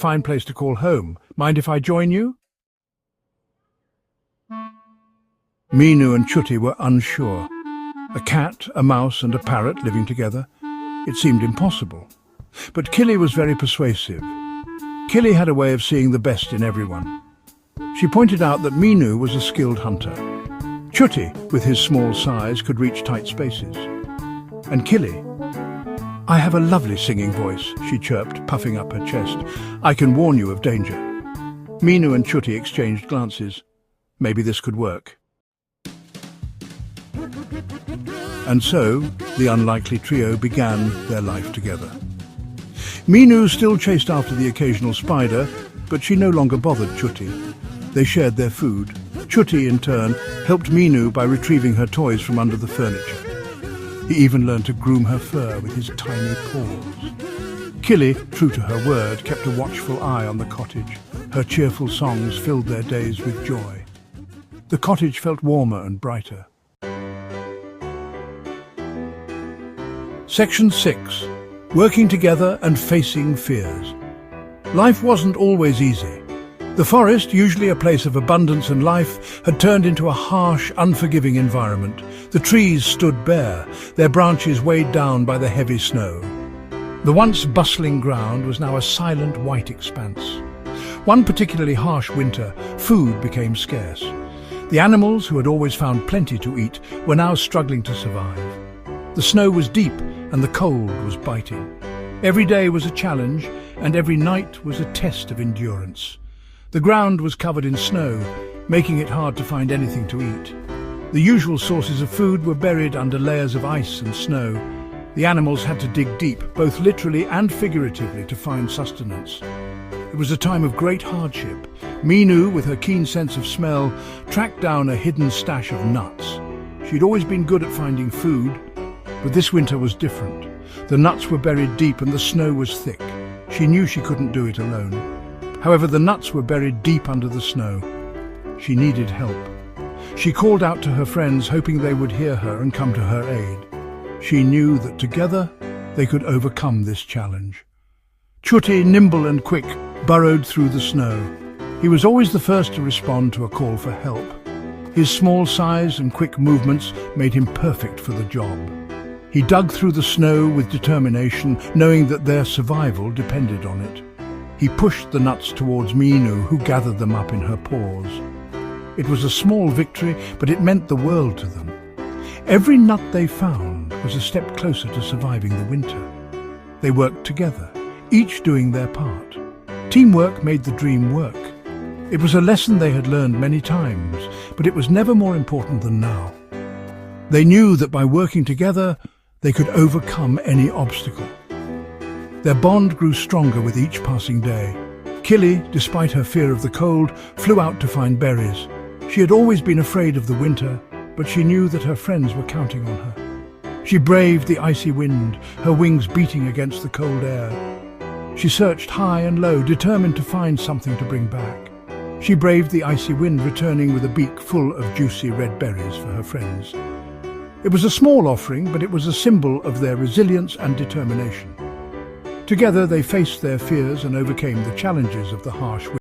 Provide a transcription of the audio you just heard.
fine place to call home. Mind if I join you?" Meenu and Chuti were unsure. A cat, a mouse and a parrot living together? It seemed impossible. But Kili was very persuasive. Kili had a way of seeing the best in everyone. She pointed out that Meenu was a skilled hunter. Chuti, with his small size, could reach tight spaces. And Kili, "I have a lovely singing voice," she chirped, puffing up her chest. "I can warn you of danger." Meenu and Chuti exchanged glances. Maybe this could work. And so, the unlikely trio began their life together. Meenu still chased after the occasional spider, but she no longer bothered Chuti. They shared their food. Chuti, in turn, helped Meenu by retrieving her toys from under the furniture. He even learned to groom her fur with his tiny paws. Kili, true to her word, kept a watchful eye on the cottage. Her cheerful songs filled their days with joy. The cottage felt warmer and brighter. Section 6. Working together and facing fears. Life wasn't always easy. The forest, usually a place of abundance and life, had turned into a harsh, unforgiving environment. The trees stood bare, their branches weighed down by the heavy snow. The once bustling ground was now a silent white expanse. One particularly harsh winter, food became scarce. The animals, who had always found plenty to eat, were now struggling to survive. The snow was deep and the cold was biting. Every day was a challenge, and every night was a test of endurance. The ground was covered in snow, making it hard to find anything to eat. The usual sources of food were buried under layers of ice and snow. The animals had to dig deep, both literally and figuratively, to find sustenance. It was a time of great hardship. Meenu, with her keen sense of smell, tracked down a hidden stash of nuts. She'd always been good at finding food, but this winter was different. The nuts were buried deep and the snow was thick. She knew she couldn't do it alone. However, the nuts were buried deep under the snow. She needed help. She called out to her friends, hoping they would hear her and come to her aid. She knew that together they could overcome this challenge. Chuti, nimble and quick, burrowed through the snow. He was always the first to respond to a call for help. His small size and quick movements made him perfect for the job. He dug through the snow with determination, knowing that their survival depended on it. He pushed the nuts towards Meenu, who gathered them up in her paws. It was a small victory, but it meant the world to them. Every nut they found was a step closer to surviving the winter. They worked together, each doing their part. Teamwork made the dream work. It was a lesson they had learned many times, but it was never more important than now. They knew that by working together, they could overcome any obstacle. Their bond grew stronger with each passing day. Kili, despite her fear of the cold, flew out to find berries. She had always been afraid of the winter, but she knew that her friends were counting on her. She braved the icy wind, her wings beating against the cold air. She searched high and low, determined to find something to bring back. She braved the icy wind, returning with a beak full of juicy red berries for her friends. It was a small offering, but it was a symbol of their resilience and determination. Together they faced their fears and overcame the challenges of the harsh winter.